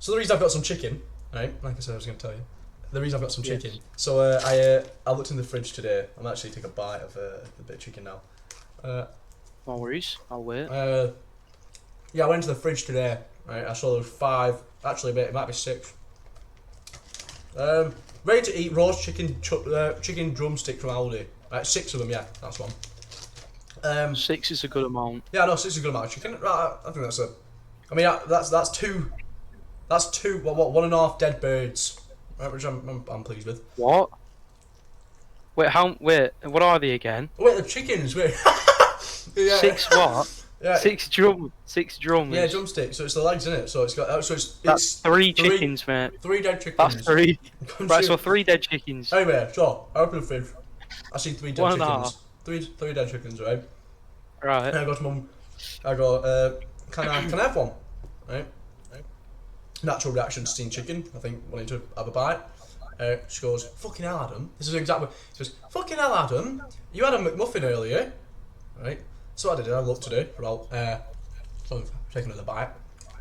So the reason I've got some chicken, right? Like I said, I was going to tell you. The reason I've got some chicken. Yes. So I looked in the fridge today. I'm actually taking a bite of a bit of chicken now. No worries, I'll wait. Yeah, I went to the fridge today. Right, I saw there was 5. Actually, it might be 6. Ready to eat roast chicken drumstick from Aldi. Right, 6 of them. Yeah, that's one. 6 is a good amount. Yeah, no, 6 is a good amount of chicken. Right, I think that's a. I mean, that's two. That's two. What? 1.5 dead birds. Right, which I'm pleased with. What? Wait, what are they again? Oh, wait, the chickens. Wait. Yeah. 6 what? Yeah. 6 drums. Yeah, drumstick. So it's the legs, isn't it? So it's got. So That's 3 chickens, mate. 3 dead chickens. That's 3. Right, so 3 dead chickens. Anyway, so I open the fridge. I see 3 dead 1.5. chickens. Three dead chickens, right? Right. And I go to mum. I go, can I have one? Right. Natural reaction to seeing chicken. I think wanting to have a bite. She goes, fucking hell, Adam. This is exactly. She goes, fucking hell, Adam. You had a McMuffin earlier, right? So I did. I looked at it for about. So I've taken another bite.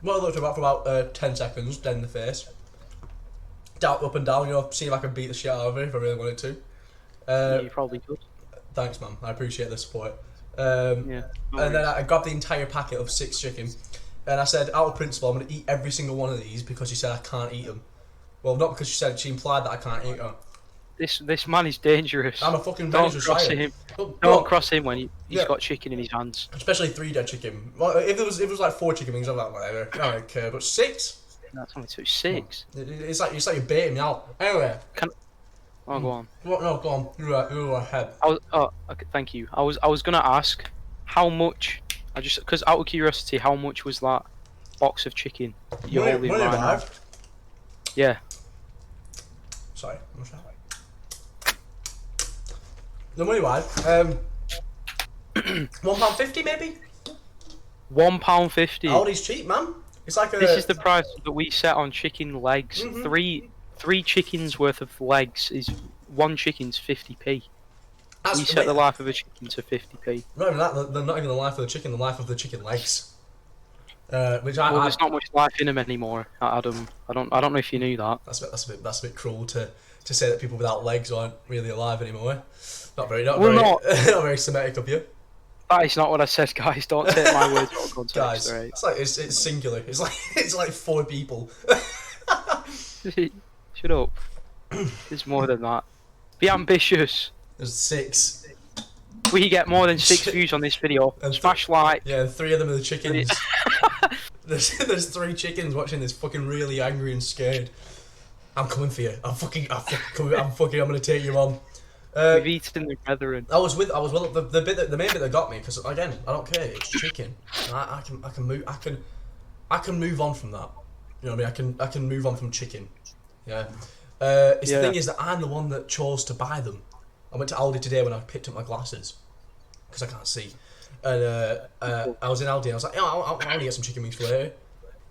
Well, I looked at it for about 10 seconds, dead in the face. Down, up and down, you know, see if I can beat the shit out of it if I really wanted to. Yeah, you probably could. Thanks, man. I appreciate the support. Yeah. And then I grabbed the entire packet of 6 chicken, and I said, out of principle, I'm going to eat every single one of these because she said I can't eat them. Well, not because she implied that I can't eat them. This man is dangerous. I'm a fucking Don't dangerous cross liar. him. But, Don't cross him when he's Yeah. got chicken in his hands. especially 3 dead chicken. Well, if it was like 4 chicken wings, I'm like whatever. I don't care. But 6, That's only 2. 6. it's like you're baiting me out. Anyway, Oh, go on. what? No, go on. You're ahead. Okay, thank you. I was gonna ask how much. Because out of curiosity, how much was that box of chicken you're holding Money right now? arrived. Yeah. Sorry, what's that? The money arrived. £1.50 maybe. £1.50. Aldi's cheap, man. It's like a. This is the price that we set on chicken legs. Mhm. Three chickens worth of legs is 1 chicken's 50p. That's- We set the life of a chicken to 50p. Not even that. They're not even the life of the chicken. The life of the chicken legs. Which Well, there's not much life in them anymore, Adam. I don't know if you knew that. That's a bit cruel to say that people without legs aren't really alive anymore. Not very Well, very not- not very Semitic of you. That is not what I said, guys. Don't take my words out of context, Guys, right? it's singular. It's like 4 people. Shut up. There's more than that. Be ambitious. There's 6. We get more than 6 views on this video. And Smash like. Yeah, and 3 of them are the chickens. there's 3 chickens watching this, fucking really angry and scared. I'm coming for you. I'm gonna take you on. We've eaten the brethren. I was with the main bit that got me, because again, I don't care. It's chicken. And I can move on from that. You know what I mean? I can move on from chicken. Yeah. The thing is that I'm the one that chose to buy them. I went to Aldi today when I picked up my glasses because I can't see, and I was in Aldi and I was like, yeah, I'll get some chicken wings for later.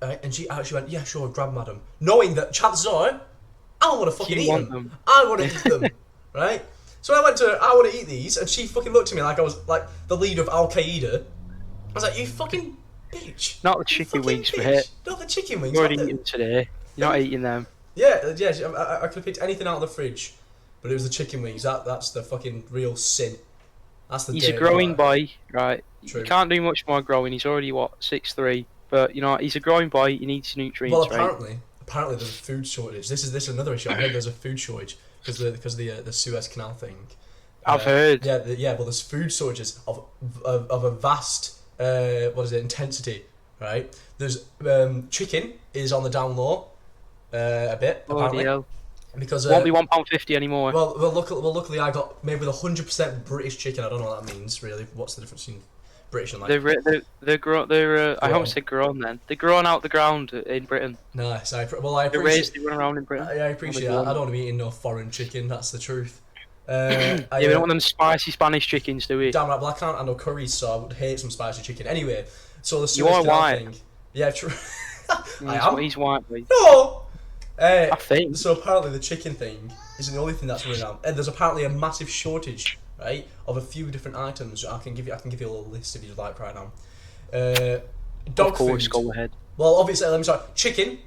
And she actually went, yeah, sure, grab 'em, madam, knowing that chances are I want to fucking eat them. I want to eat them, right? So I went to, I want to eat these, and she fucking looked at me like I was like the leader of Al Qaeda. I was like, you fucking bitch. Not the chicken wings, bitch. mate. Not the chicken wings. You already not eaten them today. You're not eating them. Yeah. I could have picked anything out of the fridge, but it was the chicken wings. That's the fucking real sin. That's the. He's a growing boy, right? True. He can't do much more growing. He's already 6'3", but you know he's a growing boy. He needs nutrients, Well, right? apparently there's a food shortage. This is another issue. I heard there's a food shortage because of the Suez Canal thing. I've heard. Yeah. Well, there's food shortages of a vast intensity, right? There's chicken is on the down low, a bit apparently. Hell. Because Won't be £1.50 anymore. Well, luckily I got made with 100% British chicken. I don't know what that means really. What's the difference between British and like? They're grown. I almost said grown then. They're grown out the ground in Britain. Nice. I They're appreciate. raised. They run around in Britain. I appreciate. I don't want to be eating no foreign chicken. That's the truth. Yeah, we don't want them spicy Spanish chickens, do we? Damn right. Well, I can't handle curries, so I would hate some spicy chicken. Anyway, so the You Suez are Canal white. thing. Yeah, true. I am. He's white, boy. No. I think. So apparently the chicken thing isn't the only thing that's going on. There's apparently a massive shortage, right, of a few different items. I can give you a little list if you'd like right now. Dog Of course, food. go ahead. Well, obviously, let me start. Chicken,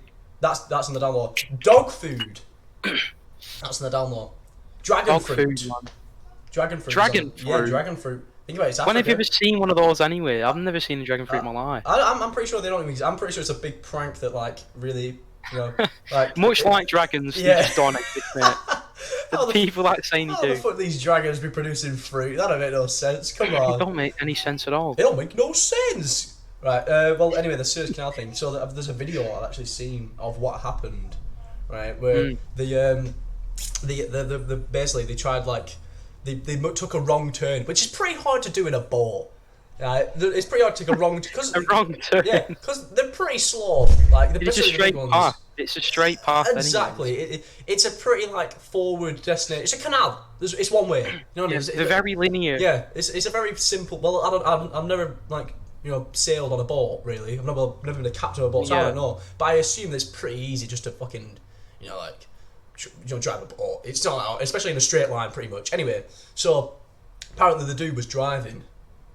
That's on the down low. Dog food. That's on the down low. Dragon Dog fruit. food, man. Dragon fruit. Dragon Yeah, fruit? dragon fruit. Think about it. It's When have you Africa. ever seen one of those anyway? I've never seen a dragon fruit in my life. I'm pretty sure they don't even exist. I'm pretty sure it's a big prank that like really, you know, like Much like dragons, Yeah. they just don't exist, mate. How The the- people like saying you how do. the fuck these dragons be producing fruit? That don't make no sense. Come It on. don't make any sense at all. It don't make no sense. Right. Well, anyway, the Suez Canal thing. So there's a video I've actually seen of what happened. Right, where the basically they tried like they took a wrong turn, which is pretty hard to do in a boat. It's pretty hard to take a wrong because A wrong turn. yeah, because they're pretty slow. Like It's a especially the big straight ones. path. It's a straight path. Exactly. It's a pretty like forward destination. It's a canal. It's one way. You know what I mean? They're very linear. Yeah, it's a very simple. Well, I've never like sailed on a boat really. I've never been a captain of a boat, so I Yeah. don't know. But I assume that it's pretty easy just to fucking drive a boat. It's not out, especially in a straight line, pretty much. Anyway, so apparently the dude was driving,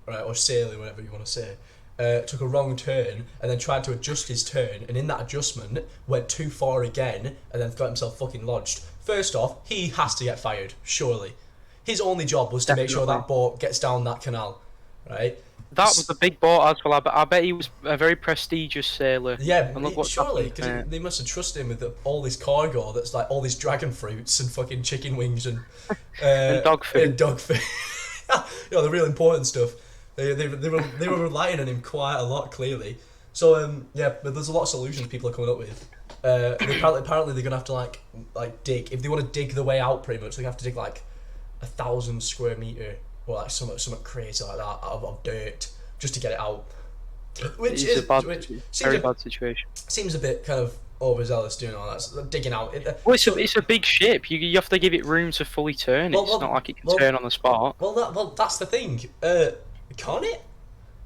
right, or sailing, whatever you want to say. Took a wrong turn and then tried to adjust his turn, and in that adjustment went too far again, and then got himself fucking lodged. First off, he has to get fired, surely. His only job was to make sure that boat gets down that canal, right? That was a big boat as well. I bet he was a very prestigious sailor. Yeah, And look what's surely, happened, because they must have trusted him with all this cargo that's like all these dragon fruits and fucking chicken wings and dog food. And dog food. The real important stuff. They were relying on him quite a lot, clearly. So but there's a lot of solutions people are coming up with. Apparently they're gonna have to like dig, if they want to dig the way out. Pretty much, they have to dig like 1,000 square meter or like something crazy like that out of dirt just to get it out. Which It's is a bad, which very bad situation. seems a bit kind of overzealous doing all that, digging out. Well, it's a big ship. You have to give it room to fully turn. It's not like it can turn on the spot. Well, that's the thing. Can't it?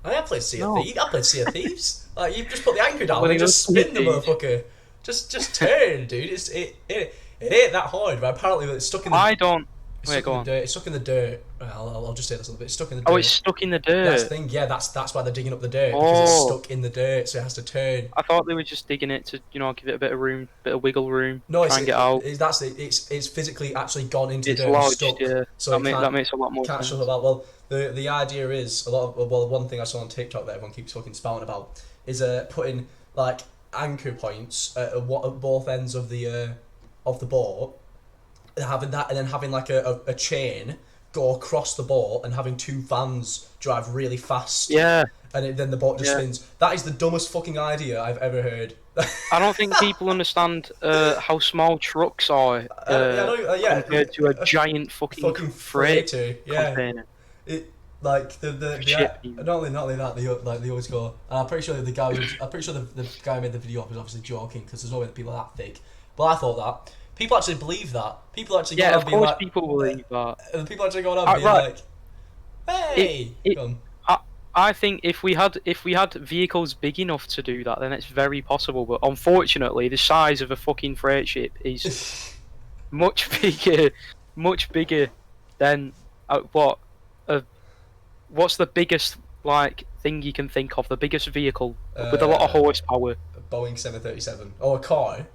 I played Sea of Thieves. I played Sea of Thieves. Like you just put the anchor down Well, and it just was spin the Sea of motherfucker. Just turn, dude. It ain't that hard. But apparently it's stuck in the. I don't. It's Wait, stuck go in on. the dirt. It's stuck in the dirt. I'll just say this a little bit. It's stuck in the dirt. Oh, it's stuck in the dirt. That's the thing. Yeah, that's why they're digging up the dirt because it's stuck in the dirt, so it has to turn. I thought they were just digging it to, give it a bit of room, bit of wiggle room, No, try and get out. It's physically actually gone into It's the dirt and lodged, stuck. yeah. So That makes a lot more can't sense. shove about. Well, the idea is one thing I saw on TikTok that everyone keeps fucking spouting about is putting like anchor points at both ends of the boat, and having that, and then having like a chain go across the boat and having two vans drive really fast. Yeah. And then the boat just spins. That is the dumbest fucking idea I've ever heard. I don't think people understand how small trucks are compared to a giant fucking freight container. It like the Shit. not only that they always go. And I'm pretty sure the guy who made the video was obviously joking because there's no way that people are that thick. But I thought that people actually believe that. People actually Yeah, go of on being course like, people believe that. and people actually going on being right. like, hey. I think if we had vehicles big enough to do that, then it's very possible. But unfortunately, the size of a fucking freight ship is much bigger than what's the biggest thing you can think of? The biggest vehicle with a lot of horsepower. A Boeing 737 or a car.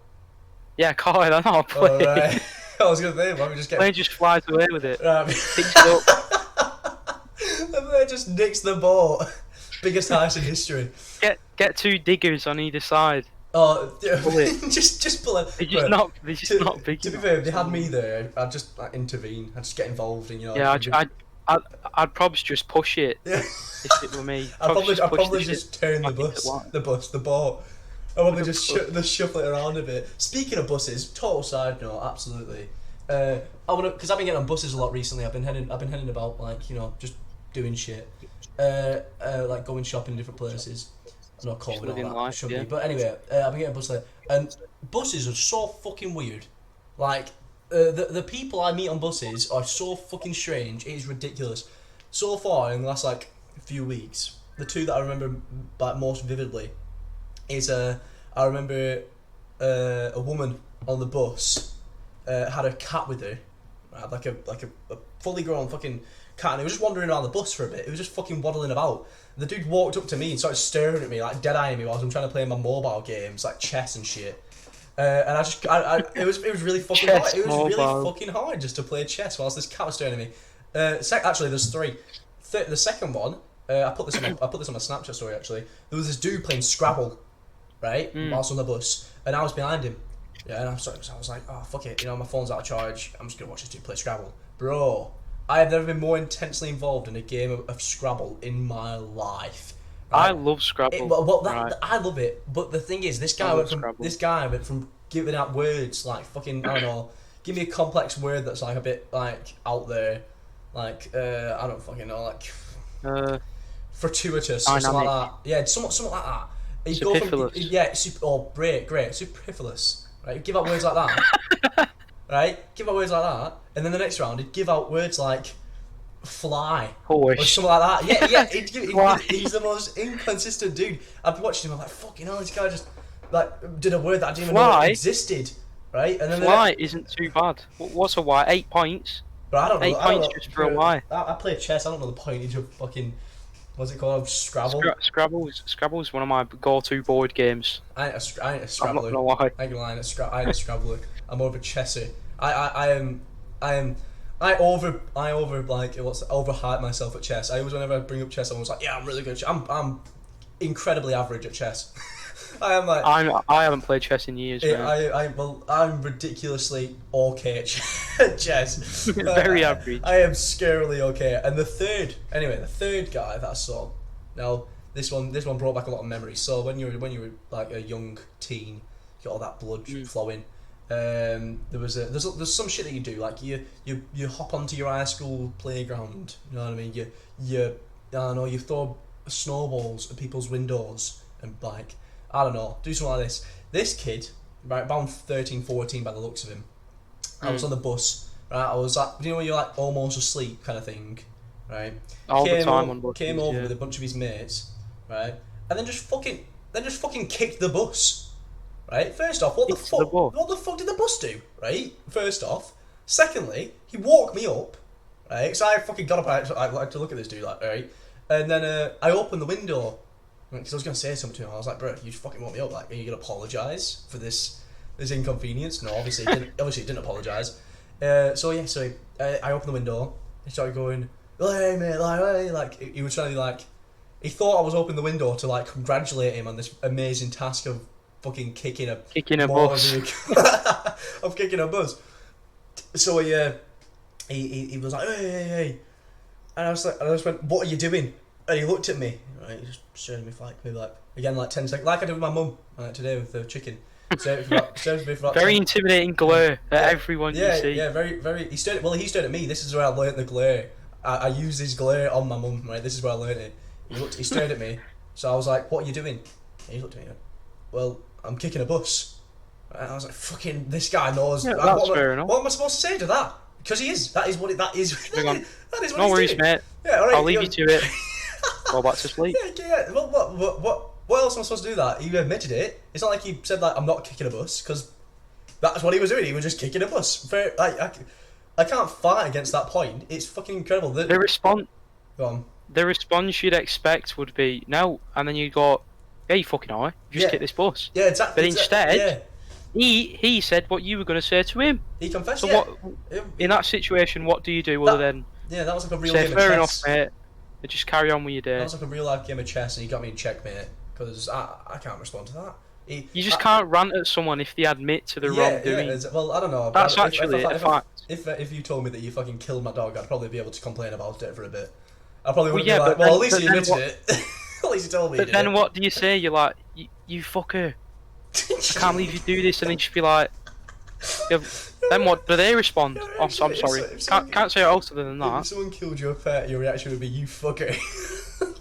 Yeah, car. They're not a plane. Oh, right. I was gonna say, why don't we just get Plane just flies away with it. Picks it up. The plane just nicks the boat. Biggest heist in history. Get two diggers on either side. Oh, Pull it. just pull it. They're just not big To be enough. fair, if they had me there, I'd just intervene. I'd just get involved, and Yeah, I'd probably just push it if it were me. I'd probably just just turn the back into boat. I'd probably just shuffle it around a bit. Speaking of buses, total side note, absolutely. Because I've been getting on buses a lot recently. I've been heading about just doing shit, like going shopping in different places. I'm not calling living all that, life, shouldn't yeah. be. But anyway, I've been getting a bus there, and buses are so fucking weird. Like the people I meet on buses are so fucking strange. It is ridiculous. So far in the last few weeks, the two that I remember most vividly is I remember a woman on the bus had a cat with her, right? like a fully grown fucking cat, and it was just wandering around the bus for a bit. It was just fucking waddling about. The dude walked up to me and started staring at me, like dead eyeing me while I'm trying to play my mobile games like chess and shit. And it was really fucking Chess hard. It was really mobile. fucking hard just to play chess whilst this cat was staring at me. Actually, there's three. The second one, I put this on my Snapchat story. Actually, there was this dude playing Scrabble, right, whilst on the bus, and I was behind him. Yeah, and so I was like, oh fuck it, my phone's out of charge. I'm just gonna watch this dude play Scrabble, bro. I have never been more intensely involved in a game of Scrabble in my life. I love Scrabble. I love it, but the thing is, this guy went from giving out words like fucking, I don't know, give me a complex word that's like a bit like out there, like I don't fucking know, like fortuitous or something like that. Yeah, something like that. He'd go from great, superfluous. Right, he'd give out words like that. Right, give out words like that, and then the next round he'd give out words like fly or something like that. Yeah, he's the most inconsistent dude. I've been watching him. I'm like, fucking hell, this guy just like did a word that I didn't even know existed. Right, and then fly isn't too bad. What's a Y? 8 points. But I don't know. 8 points just for a Y. I play chess. I don't know the pointage of fucking what's it called? Scrabble. Scrabble's one of my go-to board games. I ain't a Scrabbler. I'm not gonna lie. I ain't lying. I ain't a Scrabbler. I'm more of a chesser. I overhype myself at chess. I always, whenever I bring up chess, I'm always like, yeah, I'm really good. I'm incredibly average at chess. I am like. I haven't played chess in years. I'm ridiculously okay at chess. Very average. I am scarily okay. And the third guy that I saw. Now this one brought back a lot of memories. So when you were like a young teen, you got all that blood flowing. There's some shit that you do, like you hop onto your high school playground, you know what I mean, you throw snowballs at people's windows and like, I don't know, do something like this kid, right, about 13, 14 by the looks of him, I was on the bus, right, I was like, when you're like almost asleep kind of thing, right, came over with a bunch of his mates, right, and then just fucking kicked the bus. Right. First off, what the fuck did the bus do? Right. First off. Secondly, he woke me up. Right. So I fucking got up. I like to look at this dude. Like, right. And then I opened the window because I was gonna say something to him. I was like, bro, you fucking woke me up. Like, are you gonna apologise for this inconvenience? No, obviously he didn't apologise. So I opened the window. He started going, hey mate, like he was trying to like. He thought I was opening the window to like congratulate him on this amazing task of fucking kicking a bus. Of kicking a bus. So he was like, hey, and I just went, what are you doing? And he looked at me, right? He just stared at me for maybe 10 seconds, like I did with my mum today with the chicken. Stared at me for very intimidating glare at everyone you see. Yeah, very. He stared at me. This is where I learnt the glare. I used his glare on my mum, right? This is where I learnt it. He stared at me, so I was like, what are you doing? And he looked at me, well, I'm kicking a bus. And I was like, fucking, this guy knows. Yeah, that's fair enough. What am I supposed to say to that? Because he is. That is what that is what no worries, doing. mate. Yeah, all right, I'll leave you to it. Go back to sleep. Yeah. Well, what else am I supposed to do that? He admitted it. It's not like he said, like, I'm not kicking a bus, because that's what he was doing. He was just kicking a bus. I can't fight against that point. It's fucking incredible. The response... Go on. The response you'd expect would be, no, and then you go, yeah, you fucking are. You just kick this bus. Yeah, exactly. But instead, he said what you were going to say to him. He confessed. So what? In that situation, what do you do other than? Yeah, that was like a real say, game of fair chess. enough, mate. And just carry on with your day. That was like a real life game of chess, and he got me in checkmate because I can't respond to that. You just can't rant at someone if they admit to the wrongdoing. Yeah, well, I don't know. That's actually a fact. If you told me that you fucking killed my dog, I'd probably be able to complain about it for a bit. I probably wouldn't be like, well, at least you admitted it. At least you told me. But then what do you say? You're like, you fucker. I can't believe you do this, and then just be like, then what do they respond? I'm sorry. Can't say else other than that. If someone killed your pet, your reaction would be, you fucker.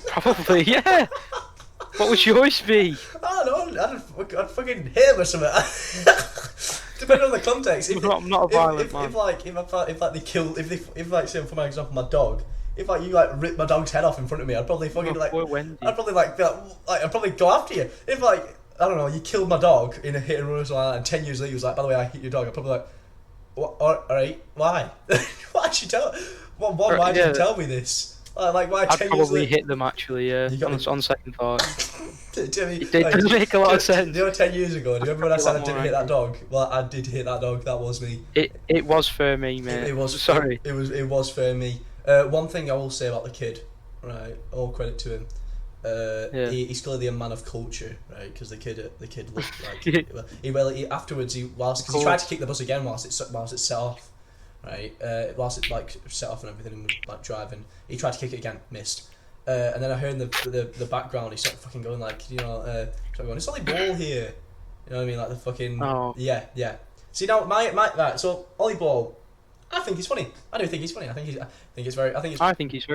Probably, yeah. What would yours be? I don't know. I'd fucking hit him or something. Depending on the context. I'm not a violent man. If say for my example, my dog. If like you like rip my dog's head off in front of me, I'd probably fucking like. I'd probably I'd probably go after you. If like I don't know, you killed my dog in a hit and run or something like that, and 10 years later you was like, by the way, I hit your dog. I'd probably like, what? All right, why? Why did you tell? Why did you tell me this? Like why? I'd probably hit them actually. Yeah. On second thought. Jimmy, It does make a lot of sense. You know, 10 years ago, do you remember when I said I More didn't hit that dog? Well, I did hit that dog. That was me. It was for me, mate. It was. Sorry. It was for me. One thing I will say about the kid, right? All credit to him. He's clearly a man of culture, right? Because the kid looked like he afterwards whilst he tried to kick the bus again whilst it set off, right? Whilst it like set off and everything and was like driving, he tried to kick it again, missed. And then I heard in the background he started fucking going like, you know, started going, it's Ollie Ball here, you know what I mean, like the fucking yeah. See now my right, so Ollie Ball, I think he's funny. I do think he's funny. I think he's very funny. I think he's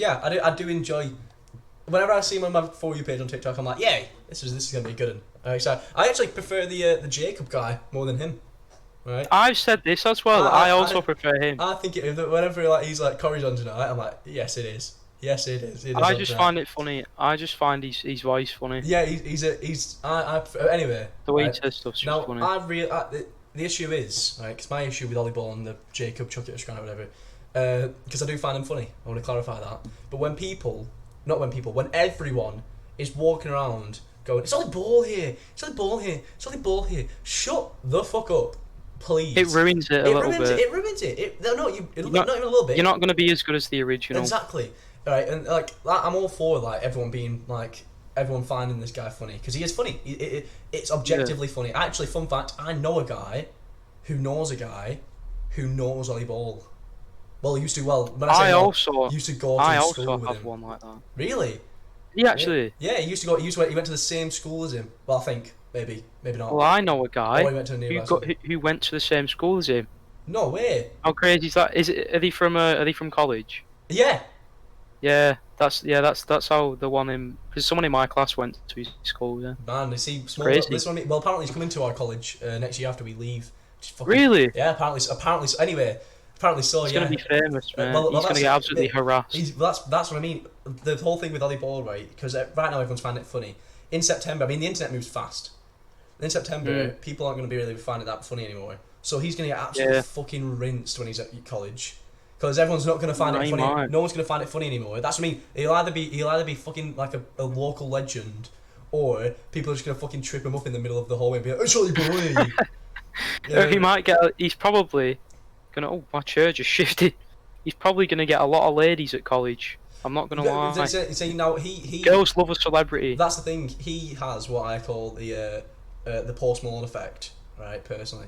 I do enjoy. Whenever I see him on my For You page on TikTok, I'm like, yay, this is gonna be a good one. So I actually prefer the Jacob guy more than him. Right. I've said this as well. I also prefer him. I think whenever like he's like Corey's on tonight, I'm like, yes, it is. Yes, it is. I just find it funny. I just find his voice funny. Yeah, anyway. The way he says stuff's just funny. The issue is, right, because my issue with Ollie Ball and the Jacob Chuck It or Scran or whatever, because I do find him funny. I want to clarify that. But when everyone is walking around going, it's Ollie Ball here, it's Ollie Ball here, it's Ollie Ball here, shut the fuck up, please. It ruins it a little bit. It ruins it. Not even a little bit. You're not going to be as good as the original. Exactly. Right, and like I'm all for like everyone finding this guy funny because he is funny. It's objectively funny. Actually, fun fact: I know a guy who knows Ollie Ball. Well, he used to. Well, when I say used to go to school with him. I also have one like that. Really? He actually. Yeah, he used to go. He went to the same school as him. Well, I think maybe not. Well, I know a guy he went to who went to the same school as him. No way. How crazy is that? Are they from college? Yeah. Yeah, that's how the one in because someone in my class went to his school. Yeah. Man, they see small. This one, well, apparently he's coming to our college next year after we leave. Really? Yeah, apparently. So, anyway, apparently so. He's gonna be famous, man. He's gonna get absolutely harassed. That's what I mean. The whole thing with Ollie Ball, right? Because right now everyone's finding it funny. In September, I mean, the internet moves fast. In September, people aren't going to be really finding it that funny anymore. So he's going to get absolutely fucking rinsed when he's at college. Because everyone's not going to find it funny. No one's going to find it funny anymore. That's what I mean. He'll either be fucking like a local legend, or people are just going to fucking trip him up in the middle of the hallway and be like, "It's Ollie Ball." He might get. He's probably gonna. Oh, my chair just shifted. He's probably gonna get a lot of ladies at college. I'm not gonna lie. So now he girls love a celebrity. That's the thing. He has what I call the Post Malone effect, right? Personally,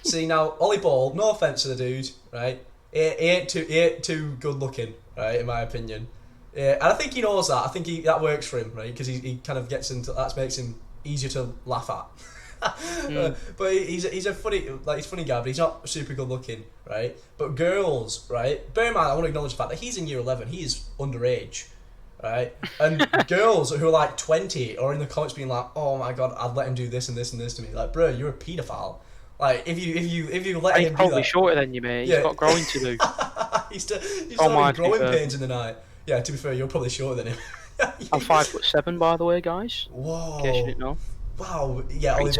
see now Ollie Ball. No offense to the dude, right? He ain't too good looking, right? In my opinion, and I think he knows that. I think that works for him, right? Because he kind of gets into that makes him easier to laugh at. But he's a funny guy, but he's not super good looking, right? But girls, right? Bear in mind, I want to acknowledge the fact that he's in year 11. He is underage, right? And girls who are like 20 are in the comments being like, "Oh my god, I'd let him do this and this and this to me." Like, bro, you're a paedophile. Like, if you let him do that, he's probably shorter than you, mate. He's got growing to do. he's still having growing pains in the night. Yeah, to be fair, you're probably shorter than him. I'm 5'7", by the way, guys. Whoa. In case you didn't know. Wow, yeah, Ollie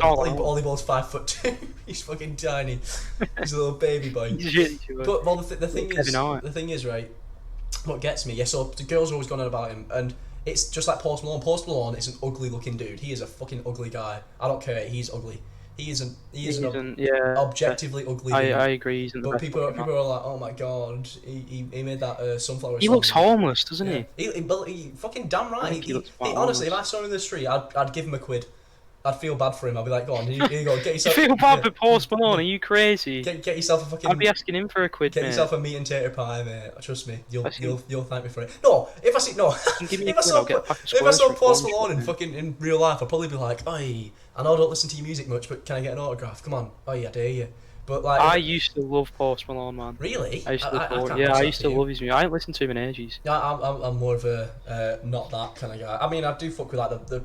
Ball's 5'2". He's fucking tiny. He's a little baby boy. He's really short. But the thing is, right? What gets me, so the girls are always going on about him, and it's just like Post Malone. Post Malone is an ugly looking dude. He is a fucking ugly guy. I don't care. He's ugly. He is an objectively ugly dude. I agree. He's but people are like, "Oh my god, he made that sunflower." He looks homeless, doesn't he? He fucking damn right. He honestly, if I saw him in the street, I'd give him a quid. I'd feel bad for him. I'd be like, "Go on, you go, get yourself." You feel bad for Post Malone? Are you crazy? Get yourself a fucking. I'd be asking him for a quid. Get yourself a meat and tater pie, mate. Trust me, you'll thank me for it. No, if I saw Post Malone in real life, I'd probably be like, "Oi, I know I don't listen to your music much, but can I get an autograph? Come on, I dare you." But like, I used to love Post Malone, man. Really? I used to love his music. I ain't listened to him in ages. Yeah, I'm more of a not that kind of guy. I mean, I do fuck with like the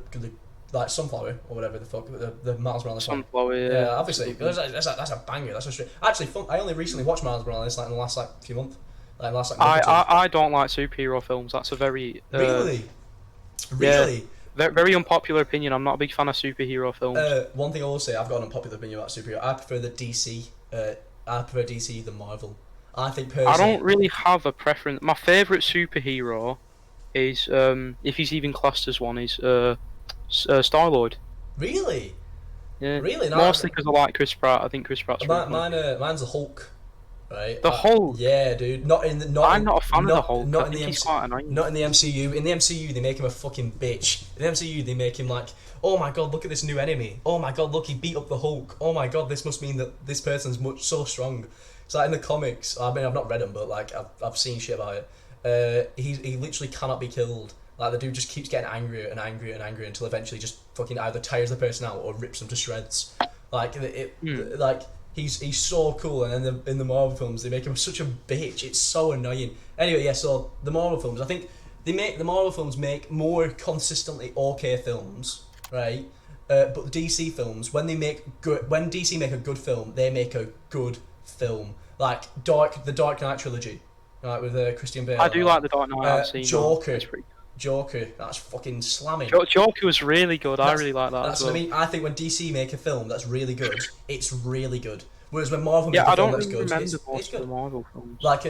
like Sunflower or whatever the fuck, the Miles Morales song. Sunflower, yeah. Obviously, that's a banger. That's a straight. Actually, I only recently watched Miles Morales like in the last few months. I don't like superhero films. That's a very really. Yeah, very unpopular opinion. I'm not a big fan of superhero films. One thing I will say, I've got an unpopular opinion about superhero. I prefer the DC. I prefer DC than Marvel. I think personally, I don't really have a preference. My favourite superhero is if he's even classed as one, is Star Lord. Really? Yeah, Really? No, mostly because I like Chris Pratt. I think Chris Pratt's really funny. mine's the Hulk. Right? The Hulk. Yeah, dude. I'm not a fan of the Hulk. I in think the he's MC, quite annoying. not in the MCU. In the MCU, they make him a fucking bitch. In the MCU, they make him like, oh my god, look at this new enemy. Oh my god, look, he beat up the Hulk. Oh my god, this must mean that this person's so strong. It's like in the comics. I mean, I've not read them, but like I've seen shit about it. He literally cannot be killed. Like the dude just keeps getting angrier and angrier and angrier until eventually just fucking either tires the person out or rips them to shreds. Like like. He's so cool, and then in the Marvel films they make him such a bitch. It's so annoying. Anyway, yeah. So the Marvel films, I think the Marvel films make more consistently okay films, right? But the DC films, when DC make a good film, they make a good film. Like the Dark Knight trilogy, right, with Christian Bale. I do like the Dark Knight. I've seen Joker. That's pretty Joker, that's fucking slamming. Joker was really good. I really like that. That's as well. what I mean. I think when DC make a film that's really good, it's really good. Whereas when Marvel make a film that's good, it's good. The Marvel films. Like,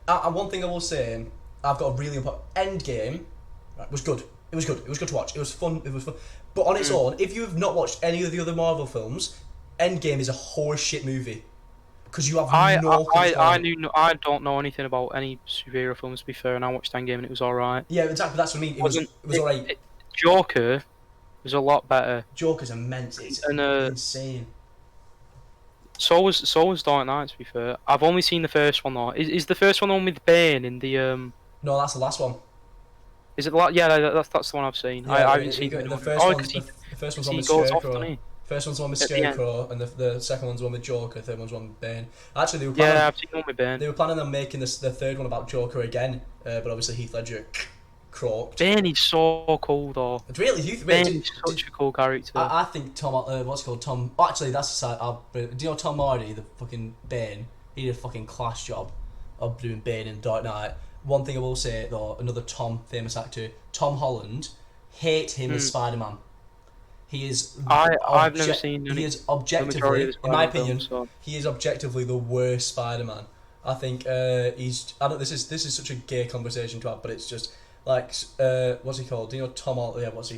one thing I will say, I've got a really important Endgame. Right, was good. It was good. It was good to watch. It was fun. But on its own, if you have not watched any of the other Marvel films, Endgame is a horseshit movie. Because you have no control. I don't know anything about any superhero films, to be fair, and I watched Endgame and it was alright. Yeah, exactly. That's what I mean. It was alright. Joker was a lot better. Joker's immense. It's insane. So was Dark Knight, to be fair. I've only seen the first one though. Is the first one the one with Bane in the No, that's the last one. Is it the last? Yeah, that's the one I've seen. Yeah, I haven't seen the first one's on with Scarecrow. First one's one with Scarecrow, and the second one's one with Joker. The third one's one with Bane. Actually, they were planning. Yeah, I've seen one with Bane. They were planning on making the third one about Joker again, but obviously Heath Ledger croaked. Bane is so cool though. It's really Bane is such a cool character. I think Tom. What's it called Tom? Oh, actually, that's the side. Do you know Tom Hardy, the fucking Bane? He did a fucking class job of doing Bane in Dark Knight. One thing I will say though, another famous actor, Tom Holland, hate him as Spider-Man. He is. I've never seen. He is objectively, in my opinion, he is objectively the worst Spider-Man. I think he's. I know this is such a gay conversation to have, but it's just like what's he called? Do you know Tom? Yeah, what's he?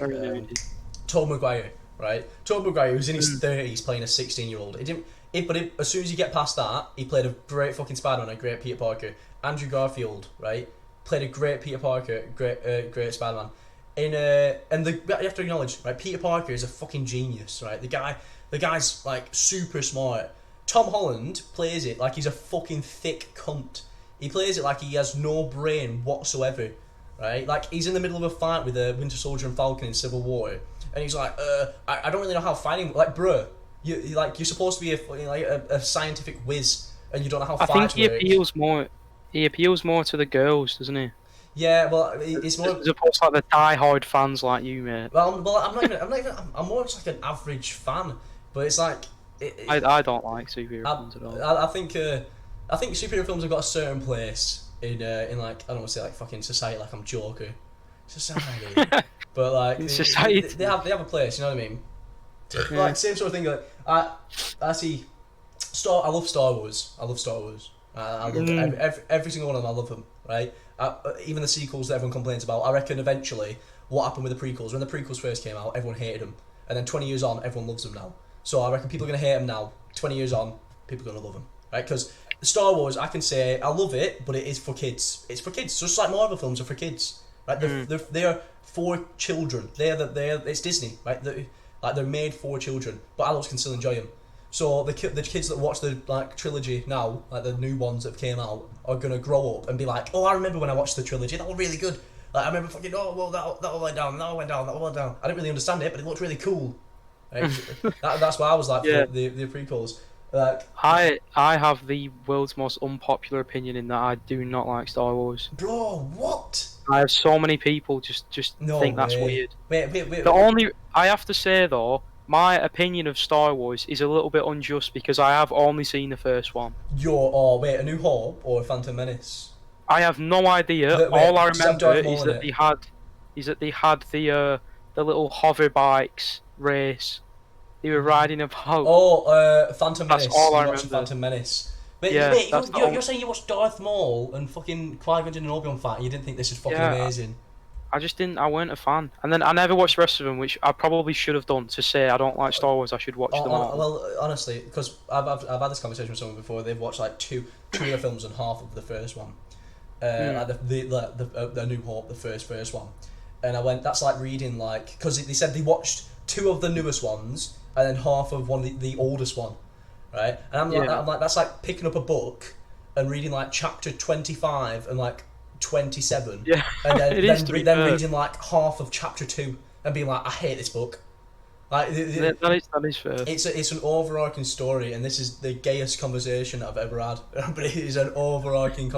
Tobey Maguire, right? Tobey Maguire, who's in his 30s, playing a 16-year-old. As soon as you get past that, he played a great fucking Spider-Man, a great Peter Parker. Andrew Garfield, right, played a great Peter Parker, great Spider-Man. You have to acknowledge, right, Peter Parker is a fucking genius, right? The guy's like super smart. Tom Holland plays it like he's a fucking thick cunt. He plays it like he has no brain whatsoever, right? Like he's in the middle of a fight with a Winter Soldier and Falcon in Civil War, and he's like, I don't really know how fighting. Like, bruh, you're supposed to be a scientific whiz, and you don't know how fighting works. I think he appeals more to the girls, doesn't he? Yeah, well, it's more as opposed to like the die-hard fans like you, mate. Well, I'm not even. I'm more just like an average fan, but it's like. I don't like superhero films at all. I think superhero films have got a certain place in like, I don't want to say like fucking society, like I'm Joker, society, but like they have a place. You know what I mean? Yeah. Like same sort of thing. Like I see. I love Star Wars. I love every single one of them. I love them. Right. Even the sequels that everyone complains about. I reckon eventually what happened with the prequels. When the prequels first came out, everyone hated them, and then 20 years on, everyone loves them now. So I reckon people are gonna hate them now. 20 years on, people are gonna love them, right? Because Star Wars, I can say I love it, but it is for kids. It's for kids, just like Marvel films are for kids, right? They're for children. It's Disney, right? They're made for children, but adults can still enjoy them. So the kids that watch the like trilogy now, like the new ones that have came out, are gonna grow up and be like, oh, I remember when I watched the trilogy. That was really good. Like I remember fucking, oh well, that all went down, that all went down, that all went down. I didn't really understand it, but it looked really cool. Right? That's why I was like, yeah. the prequels. Like, I have the world's most unpopular opinion in that I do not like Star Wars. Bro, what? I have so many people just think that's weird. Wait. I have to say though, my opinion of Star Wars is a little bit unjust because I have only seen the first one. A New Hope or Phantom Menace? I have no idea. All I remember is that they had the little hover bikes race. They were riding about. Phantom Menace. That's all I remember. Phantom Menace. But yeah, mate, you're saying you watched Darth Maul and fucking Qui-Gon and Obi-Wan fight and you didn't think this is fucking amazing? I just didn't. I weren't a fan, and then I never watched the rest of them, which I probably should have done to say I don't like Star Wars. I should watch them all. Well, honestly, because I've had this conversation with someone before. They've watched like two of the films and half of the first one. Like the New Hope, the first one, and I went. That's like reading because they said they watched two of the newest ones and then half of one of the oldest one, right? And I'm like that's like picking up a book and reading like chapter 25 and like 27, and then reading like half of chapter 2 and being like, I hate this book. Like that is fair. It's an overarching story, and this is the gayest conversation I've ever had. But it is an overarching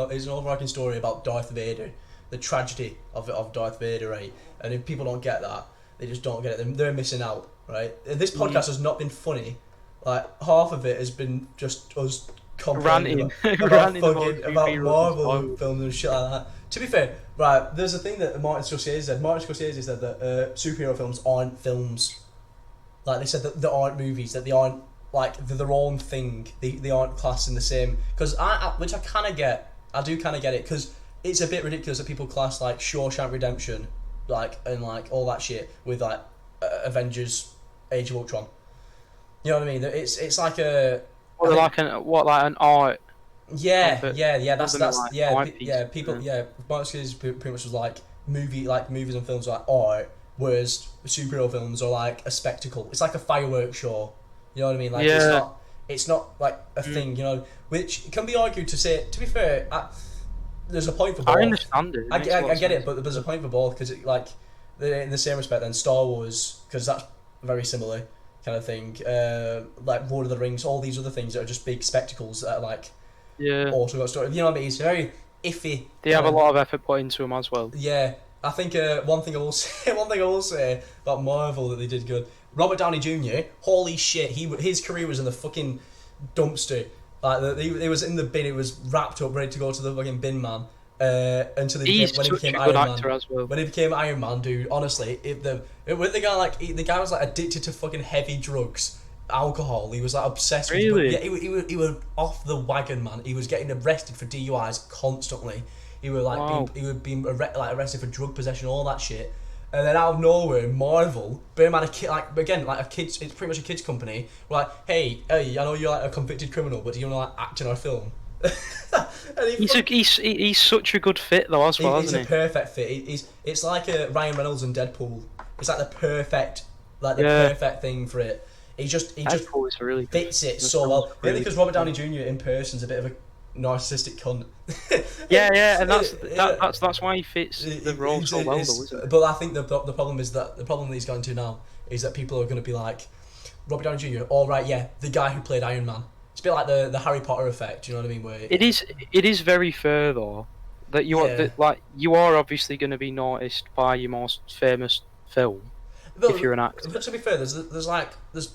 story about Darth Vader, the tragedy of Darth Vader, right? And if people don't get that, they just don't get it. They're missing out, right? This podcast has not been funny. Like half of it has been just us complaining about Marvel films and shit like that. To be fair, right? There's a thing that Martin Scorsese said. Martin Scorsese said that superhero films aren't films. Like they said that they aren't movies, that they aren't like they're their own thing. They aren't classed in the same. Because which I kind of get. I do kind of get it because it's a bit ridiculous that people class like Shawshank Redemption, and all that shit with like Avengers, Age of Ultron. You know what I mean? It's like a. Or like an art. Yeah. That's like yeah. People Martin Scorsese pretty much was like movies and films are like art. Whereas superhero films are like a spectacle. It's like a fireworks show. You know what I mean? Like it's not like a thing. You know, which can be argued to say. To be fair, there's a point for both. I understand it. I get it, but there's a point for both because in the same respect, then Star Wars, because that's very similar kind of thing. Like Lord of the Rings, all these other things that are just big spectacles that are like also got story. You know what I mean? It's very iffy. They have a lot of effort put into them as well. Yeah. I think one thing I will say about Marvel that they did good. Robert Downey Jr. Holy shit, his career was in the fucking dumpster. Like he was in the bin. It was wrapped up, ready to go to the fucking bin man. Until when he became Iron Man. As well. When he became Iron Man, dude, honestly, the guy was like addicted to fucking heavy drugs, alcohol. He was like obsessed. Really? With he was off the wagon, man. He was getting arrested for DUIs constantly. He would be arrested for drug possession, all that shit. And then out of nowhere, Marvel, bear in mind it's pretty much a kids company. We're like, hey, I know you're like a convicted criminal, but do you want to like act in our film? He's such a good fit though as well, isn't he? He's a perfect fit. It's like Ryan Reynolds and Deadpool. It's like the perfect thing for it. He just really fits it so well. Really, because Robert Downey Jr. in person's a bit of a narcissistic cunt. and that's why he fits the role so well, though, isn't it? But I think the problem that he's going to now is that people are going to be like, Robert Downey Jr. All right, yeah, the guy who played Iron Man. It's a bit like the Harry Potter effect. You know what I mean? Where it is very fair though that you are obviously going to be noticed by your most famous film if you're an actor. But to be fair, there's a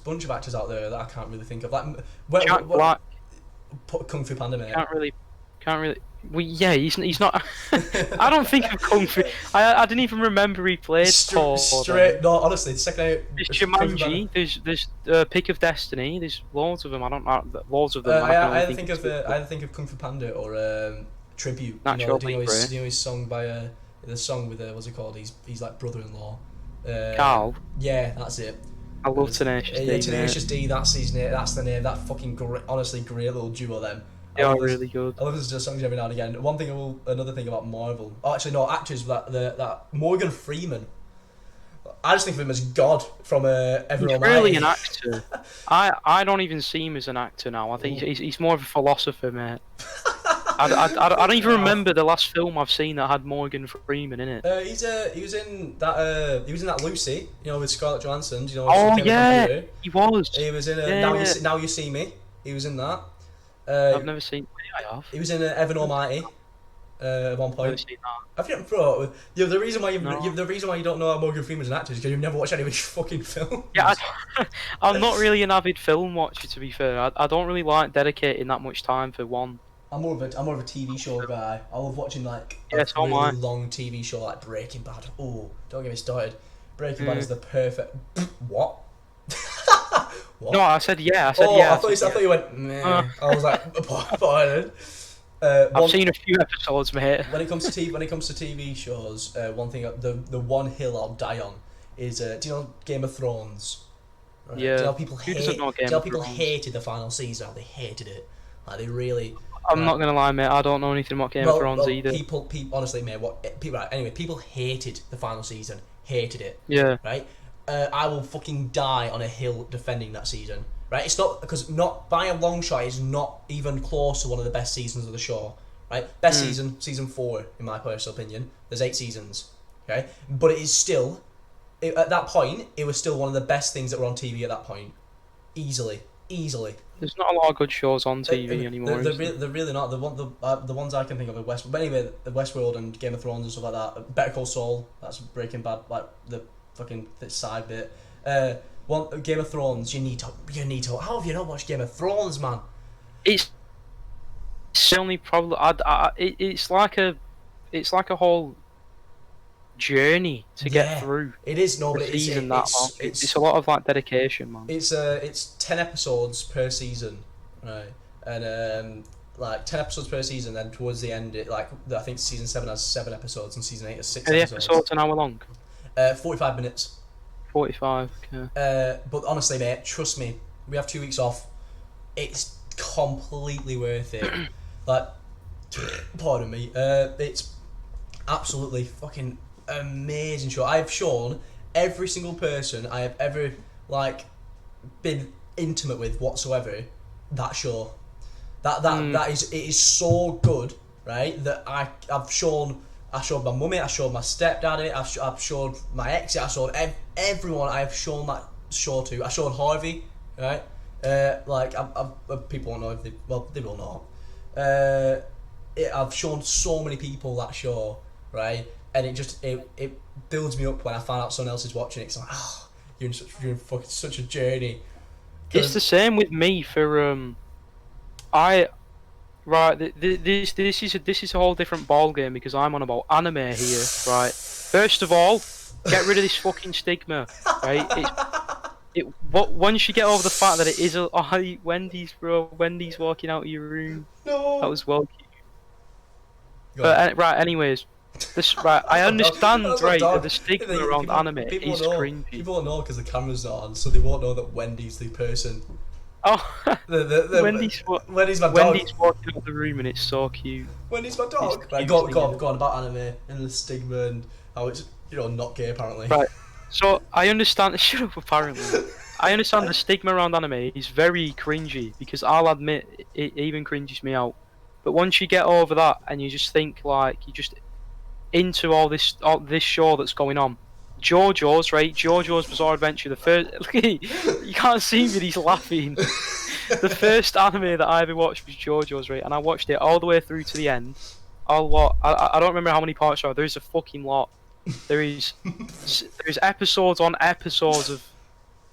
bunch of actors out there that I can't really think of. Jack Black. Kung Fu Panda, mate. Can't really. Well, yeah, he's not. I don't think of Kung Fu. I didn't even remember he played Thor. No, honestly, the second out. There's Jumanji. There's Pick of Destiny. There's loads of them. Loads of them. I either think of Kung Fu Panda or Tribute. Natural his song by the song with what's it called? He's like brother-in-law. Carl. Yeah, that's it. I love Tenacious D. Tenacious D, that's his name. That's the name. That fucking honestly great little duo. Them. They are really good. I love listening to songs every now and again. Another thing about Marvel. Oh, actually, no, actors that Morgan Freeman. I just think of him as God from Everyone. He's really an actor. I don't even see him as an actor now. I think he's more of a philosopher, mate. I don't even remember the last film I've seen that had Morgan Freeman in it. He was in that Lucy, you know, with Scarlett Johansson. You know. Oh yeah, he was. He was in Now You See Me. He was in that. I've never seen. I have. He was in Evan Almighty. At one point. Never seen that. Have you, bro? The reason why you don't know Morgan Freeman's an actor is because you've never watched any of his fucking films. Yeah, I'm not really an avid film watcher, to be fair. I don't really like dedicating that much time for one. I'm more of a TV show guy. I love watching like a really long TV show like Breaking Bad. Oh, don't get me started. Breaking Bad is the perfect. What? What? No, I said yeah. I said yeah. I thought you went meh. I was like, pardon. I've seen a few episodes, mate. When it comes to TV shows, one thing the one hill I'll die on is do you know Game of Thrones? Right? Yeah. Do you know people Who doesn't know do you Game know of people Thrones? hated the final season? They hated it. Like they really. I'm not gonna lie, mate. I don't know anything about Game of Thrones either. People, honestly, mate. People? Right, anyway, people hated the final season. Hated it. Yeah. Right. I will fucking die on a hill defending that season. Right. It's not because not by a long shot. It's not even close to one of the best seasons of the show. Right. Best season 4 in my personal opinion. There's 8 seasons. Okay. But it is still at that point. It was still one of the best things that were on TV at that point. Easily. There's not a lot of good shows on TV anymore. They're really not. The ones I can think of are West. But anyway, the Westworld and Game of Thrones and stuff like that. Better Call Saul. That's Breaking Bad. Like the fucking side bit. Game of Thrones. You need to. How have you not watched Game of Thrones, man? It's only probably. It's like a whole journey to get through. It is no, but it's a lot of like dedication, man. It's 10 episodes per season, right? And like 10 episodes per season. Then towards the end, I think season 7 has 7 episodes and season 8 has 6 episodes. The episodes an hour long. 45 minutes. 45. Okay. But honestly, mate, trust me, we have 2 weeks off. It's completely worth it. Like, pardon me. It's absolutely fucking amazing show. I've shown every single person I have ever been intimate with whatsoever that show. That is, it is so good, right? That I showed my mummy, I showed my stepdaddy, I've showed my ex, I showed everyone I have shown that show to. I showed Harvey, right? People won't know if they will know. I've shown so many people that show, right? And it builds me up when I find out someone else is watching it. It's like, you're in fucking such a journey. It's the same with me for this is a whole different ball game because I'm on about anime here, right? First of all, get rid of this fucking stigma, right? Once you get over the fact that it is Wendy's, bro, Wendy's walking out of your room. No. That was well cute. But right, anyways. I understand, the stigma around anime is cringy. People don't know because the camera's not on, so they won't know that Wendy's the person. Oh, Wendy's my dog. Wendy's walking out the room and it's so cute. Wendy's my dog. Right, go on about anime and the stigma and how it's not gay apparently. Right. So I understand. Shut up. Apparently, I understand the stigma around anime is very cringy because I'll admit it even cringes me out. But once you get over that and you just think you just into all this show that's going on. JoJo's Bizarre Adventure, the first you can't see me, he's laughing. The first anime that I ever watched was JoJo's, right? And I watched it all the way through to the end. I don't remember how many parts there are. There's a fucking lot. There's episodes on episodes of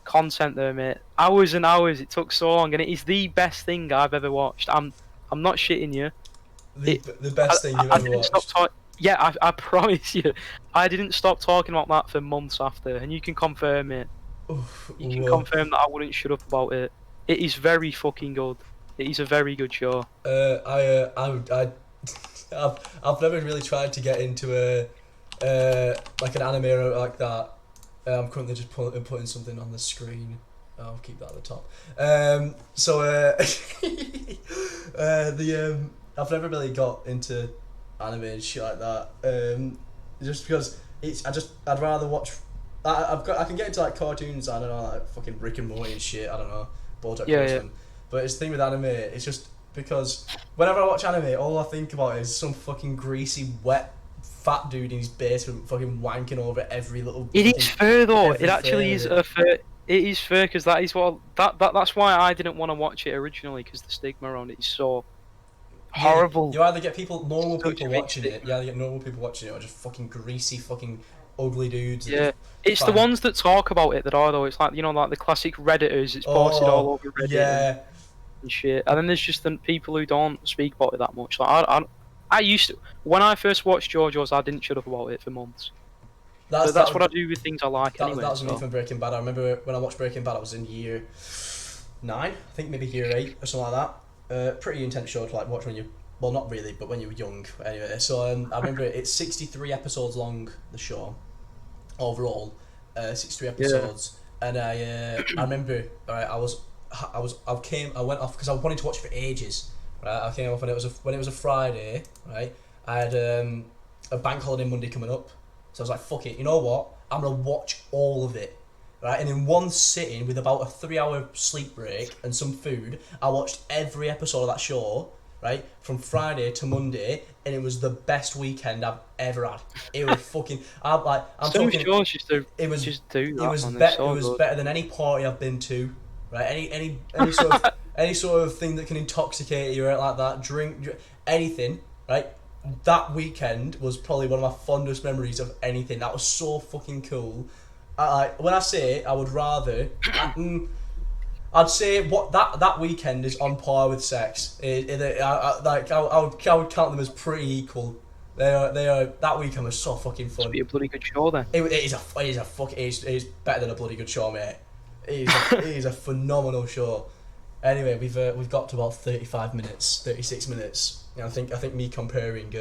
content there, mate. Hours and hours, it took so long, and it is the best thing I've ever watched. I'm not shitting you. The best thing you've ever watched. Yeah, I promise you, I didn't stop talking about that for months after, and you can confirm it. You can confirm that I wouldn't shut up about it. It is very fucking good. It is a very good show. I've never really tried to get into an anime like that. I'm currently just putting something on the screen. I'll keep that at the top. I've never really got into anime and shit like that. Just because I'd rather watch. I can get into cartoons. I don't know, like fucking Rick and Morty and shit. I don't know, BoJack Horseman. But it's the thing with anime. It's just because whenever I watch anime, all I think about is some fucking greasy, wet, fat dude in his basement fucking wanking over every little. It is fair though. It actually is a fair. It is fair because that is what that's why I didn't want to watch it originally because the stigma around it is so horrible. You either get normal people watching it, or just fucking greasy, fucking ugly dudes. Yeah, it's the ones that talk about it that are though. It's like like the classic Redditors. It's posted all over Reddit. Yeah. And shit. And then there's just the people who don't speak about it that much. Like I used to when I first watched JoJo's, I didn't shut up about it for months. That's what I do with things I like anyway. That was me from Breaking Bad. I remember when I watched Breaking Bad, I was in year 9, I think maybe year 8 or something like that. Pretty intense show to watch when you're well, not really, but when you were young. Anyway, so I remember it's 63 episodes long, the show, overall, 63 Yeah. episodes, and I remember, right, I went off because I wanted to watch it for ages, right. I came off when it was a Friday, right. I had a bank holiday Monday coming up, so I was like, fuck it, you know what? I'm gonna watch all of it. Right, and in one sitting with about a 3 hour sleep break and some food, I watched every episode of that show, right, from Friday to Monday, and it was the best weekend I've ever had. It was fucking. I'm Some talking. shows just do It was. just do It that, was man. They're better. It so was good. better than any party I've been to. Right, any sort of thing that can intoxicate you, right, like that. Drink anything. Right, that weekend was probably one of my fondest memories of anything. That was so fucking cool. When I say I would rather, I'd say what that weekend is on par with sex. I would count them as pretty equal. They are that weekend was so fucking Must fun. be a bloody good show then. It is better than a bloody good show, mate. It is a phenomenal show. Anyway, we've got to about 35 minutes, 36 minutes. I think me comparing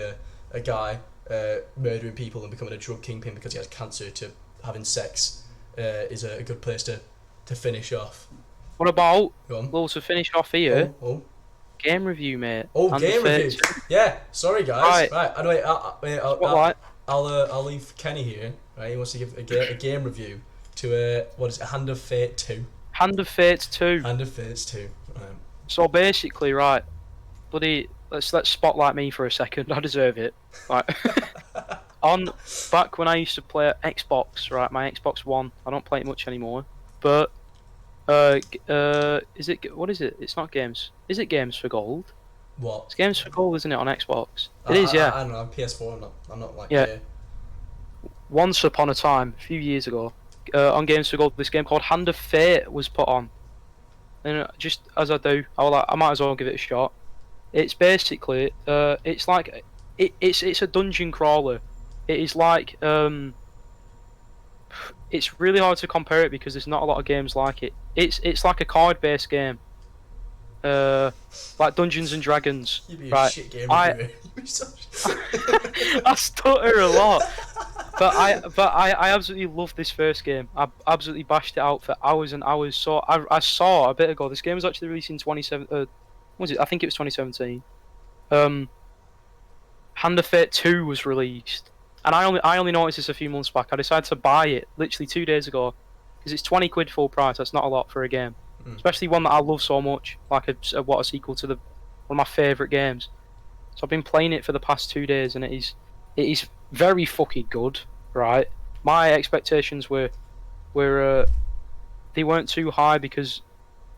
a guy murdering people and becoming a drug kingpin because he has cancer to having sex is a good place to finish off. What about, Go on. well, to finish off here, Oh, game review, mate. oh, And the game review. 32. Yeah, sorry guys. Right. Anyway, Spotlight. I'll leave Kenny here. Right, he wants to give a game review to what is it? Hand of Fate 2. Hand of Fate 2. Hand of Fate 2. Right. So basically, right, bloody, let's spotlight me for a second. I deserve it. Right. Back when I used to play Xbox, right, my Xbox One. I don't play it much anymore. But is it, what is it? It's not games. Is it Games for Gold? What? It's Games for Gold, isn't it, on Xbox? It is, yeah. I don't know. I'm PS4. I'm not like. Yeah. Once upon a time, a few years ago, on Games for Gold, this game called Hand of Fate was put on. And just as I do, I might as well give it a shot. It's basically, it's like, it's a dungeon crawler. It is like, it's really hard to compare it because there's not a lot of games like it. It's like a card-based game. Like Dungeons and Dragons. You'd be a Right. shit game reviewer. I stutter a lot. But I absolutely love this first game. I absolutely bashed it out for hours and hours. So I saw a bit ago. This game was actually released in 27. Was it? I think it was 2017. Hand of Fate 2 was released, and I only noticed this a few months back. I decided to buy it literally 2 days ago because it's 20 quid full price. That's not a lot for a game, especially one that I love so much. Like a sequel to one of my favourite games. So I've been playing it for the past 2 days, and it is very fucking good, right? My expectations were they weren't too high because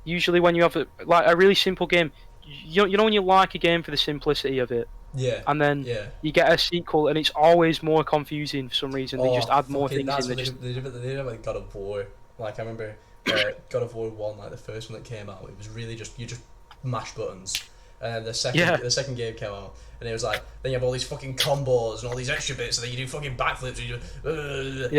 usually when you have a really simple game, you know when you like a game for the simplicity of it, Yeah. and then you get a sequel and it's always more confusing for some reason. They just add more things in. They did it like God of War. Like I remember God of War 1, like the first one that came out, it was really just you just mash buttons. And the second game came out, and it was like then you have all these fucking combos and all these extra bits, and then you do fucking backflips. And you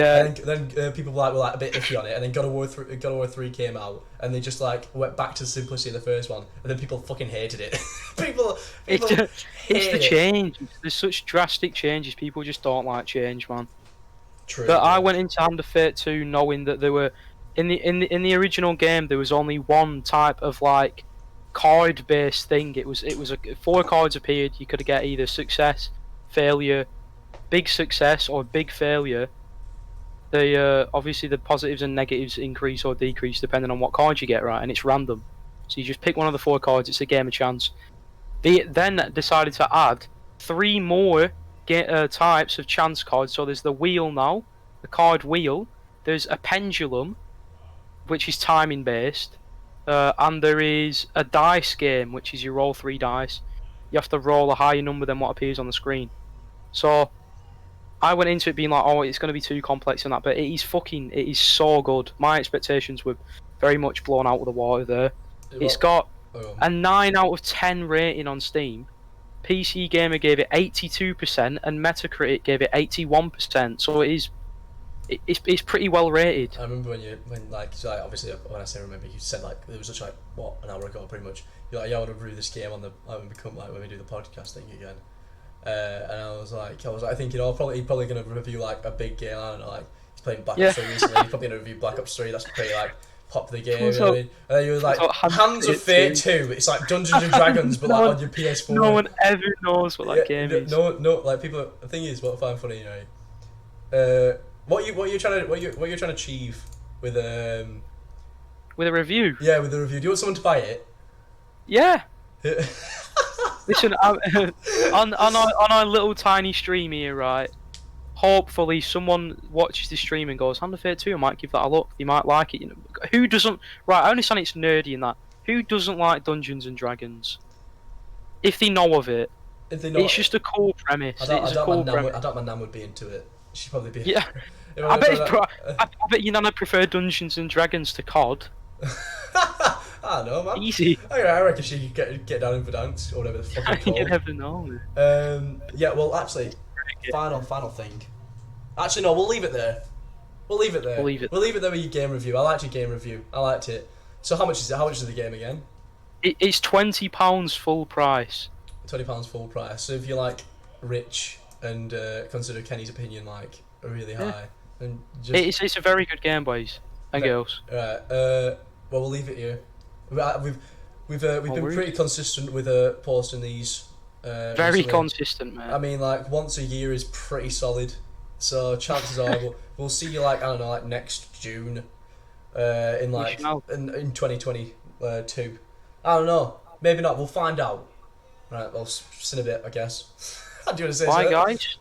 And then people were like a bit iffy on it, and then God of War 3 came out, and they just like went back to the simplicity of the first one, and then people fucking hated it. people it's the change. There's such drastic changes. People just don't like change, man. True. But I went into Hand of Fate 2 knowing that there were in the original game there was only one type of like card-based thing. It was 4 cards appeared. You could get either success, failure, big success, or big failure. Obviously the positives and negatives increase or decrease depending on what card you get right, and it's random. So you just pick one of the 4 cards. It's a game of chance. They then decided to add 3 more types of chance cards. So there's the wheel now, the card wheel. There's a pendulum, which is timing based. And there is a dice game, which is you roll 3 dice. You have to roll a higher number than what appears on the screen. So I went into it being like, oh, it's going to be too complex and that, but it is so good. My expectations were very much blown out of the water there. It's got a 9 out of 10 rating on Steam. PC Gamer gave it 82%, and Metacritic gave it 81%. So it is it's pretty well rated. I remember when like, so like obviously when I say remember, you said like it was just like what, an hour ago pretty much. You're like, yeah, I want to review this game on the when we do the podcast thing again. And I was like thinking, oh, he's probably gonna review like a big game. I don't know, like he's playing Black Ops 3 recently. He's probably gonna review Black Ops 3. That's pretty like popular game. You know what I mean? And then you were like, Hands of Fate 2. It's like Dungeons and Dragons, but like on your PS4. No one ever knows what that game is. No, like people. The thing is, what I find funny, you know, what you're trying to achieve with a review. Yeah, with a review. Do you want someone to buy it? Yeah. Listen, on our little tiny stream here, right? Hopefully, someone watches the stream and goes, "Hand of Fate 2, I might give that a look. They might like it." You know, who doesn't? Right, I understand it's nerdy and that. Who doesn't like Dungeons and Dragons? If they know of it, it's just a cool premise. I doubt my nan would be into it. She'd probably be. Yeah. I bet your nana prefer Dungeons and Dragons to COD. I don't know, man. Easy. I reckon she could get down in for dance or whatever the fuck it's called. You never know. Yeah, well, actually, final thing. Actually, no, we'll leave it there. We'll leave it there with your game review. I liked your game review. I liked it. So how much is it? How much is the game again? It's £20 full price. £20 full price. So if you're like rich and consider Kenny's opinion like really high, then just... it's a very good game, boys and girls. Right. Well, we'll leave it here. We've been pretty consistent with posting these. Very consistent, man. I mean, like once a year is pretty solid. So chances are we'll see you like, I don't know, like next June, in 2022. I don't know. Maybe not. We'll find out. Right. Well, see in a bit, I guess. Do you want to say bye, so? guys.